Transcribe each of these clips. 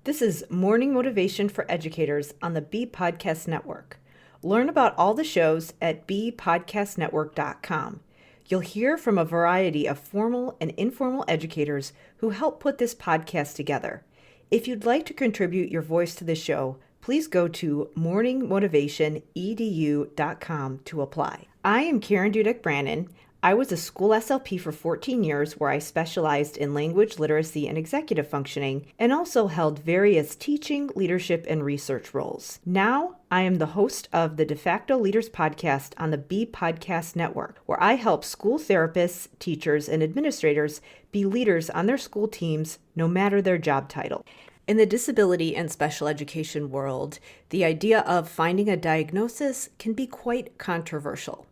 This is Morning Motivation for Educators on the B Podcast Network. Learn about all the shows at bpodcastnetwork.com. You'll hear from a variety of formal and informal educators who help put this podcast together. If you'd like to contribute your voice to the show, please go to morningmotivationedu.com to apply. I am Karen Dudek-Brannan. I was a school SLP for 14 years where I specialized in language literacy and executive functioning and also held various teaching, leadership, and research roles. Now, I am the host of the Facto Leaders Podcast on the B Podcast Network, where I help school therapists, teachers, and administrators be leaders on their school teams, no matter their job title. In the disability and special education world, the idea of finding a diagnosis can be quite controversial.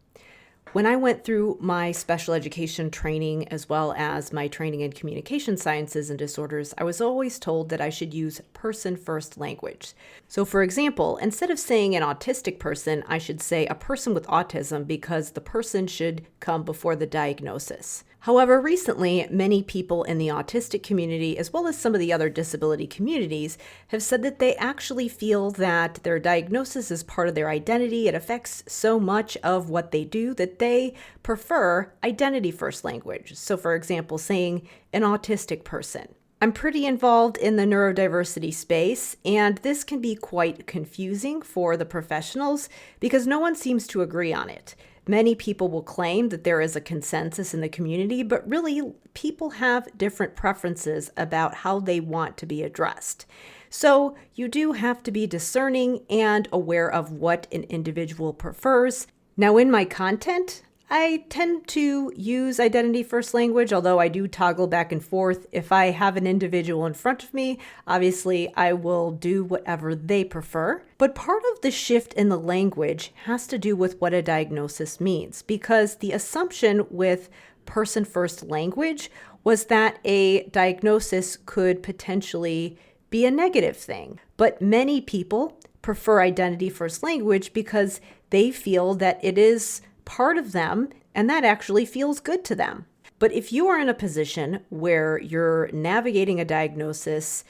When I went through my special education training as well as my training in communication sciences and disorders, I was always told that I should use person-first language. So for example, instead of saying an autistic person, I should say a person with autism because the person should come before the diagnosis. However, recently, many people in the autistic community, as well as some of the other disability communities, have said that they actually feel that their diagnosis is part of their identity. It affects so much of what they do that they prefer identity-first language. So, for example, saying an autistic person. I'm pretty involved in the neurodiversity space, and this can be quite confusing for the professionals because no one seems to agree on it. Many people will claim that there is a consensus in the community, but really people have different preferences about how they want to be addressed. So you do have to be discerning and aware of what an individual prefers. Now, in my content, I tend to use identity-first language, although I do toggle back and forth. If I have an individual in front of me, obviously I will do whatever they prefer. But part of the shift in the language has to do with what a diagnosis means, because the assumption with person-first language was that a diagnosis could potentially be a negative thing. But many people prefer identity-first language because they feel that it is part of them, and that actually feels good to them. But if you are in a position where you're navigating a diagnosis,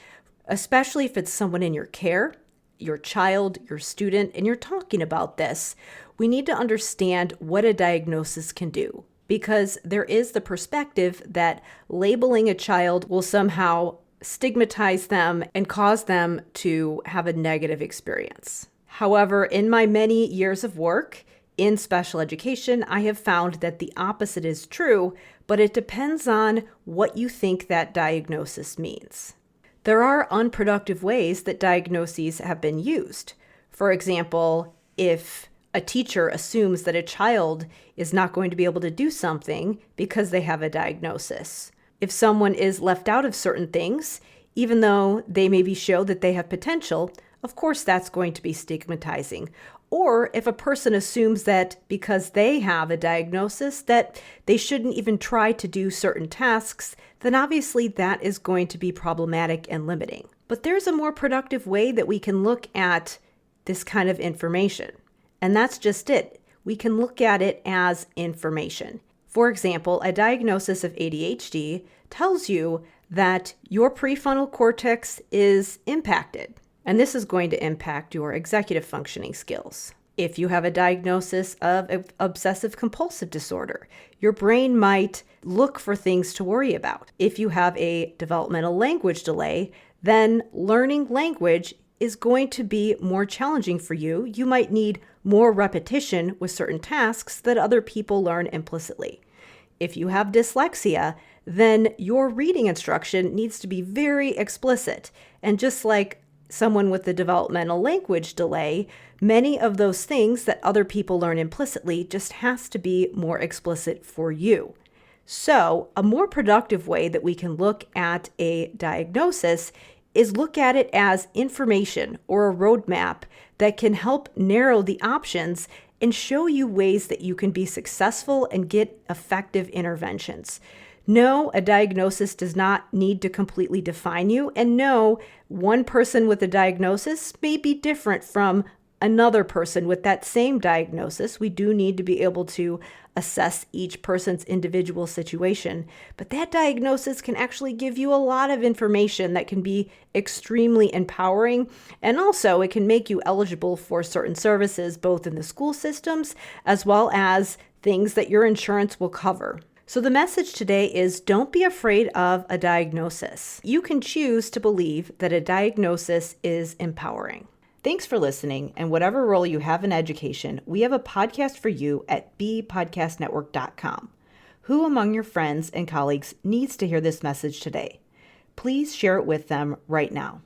especially if it's someone in your care, your child, your student, and you're talking about this, we need to understand what a diagnosis can do, because there is the perspective that labeling a child will somehow stigmatize them and cause them to have a negative experience. However, in my many years of work in special education, I have found that the opposite is true, but it depends on what you think that diagnosis means. There are unproductive ways that diagnoses have been used. For example, if a teacher assumes that a child is not going to be able to do something because they have a diagnosis. If someone is left out of certain things, even though they maybe show that they have potential, of course that's going to be stigmatizing. Or if a person assumes that because they have a diagnosis that they shouldn't even try to do certain tasks, then obviously that is going to be problematic and limiting. But there's a more productive way that we can look at this kind of information. And that's just it. We can look at it as information. For example, a diagnosis of ADHD tells you that your prefrontal cortex is impacted. And this is going to impact your executive functioning skills. If you have a diagnosis of obsessive compulsive disorder, your brain might look for things to worry about. If you have a developmental language delay, then learning language is going to be more challenging for you. You might need more repetition with certain tasks that other people learn implicitly. If you have dyslexia, then your reading instruction needs to be very explicit. And just like someone with the developmental language delay, many of those things that other people learn implicitly just has to be more explicit for you. So a more productive way that we can look at a diagnosis is look at it as information or a roadmap that can help narrow the options and show you ways that you can be successful and get effective interventions. No, a diagnosis does not need to completely define you. And no, one person with a diagnosis may be different from another person with that same diagnosis. We do need to be able to assess each person's individual situation, but that diagnosis can actually give you a lot of information that can be extremely empowering, and also it can make you eligible for certain services, both in the school systems as well as things that your insurance will cover. So the message today is don't be afraid of a diagnosis. You can choose to believe that a diagnosis is empowering. Thanks for listening, and whatever role you have in education, we have a podcast for you at bpodcastnetwork.com. Who among your friends and colleagues needs to hear this message today? Please share it with them right now.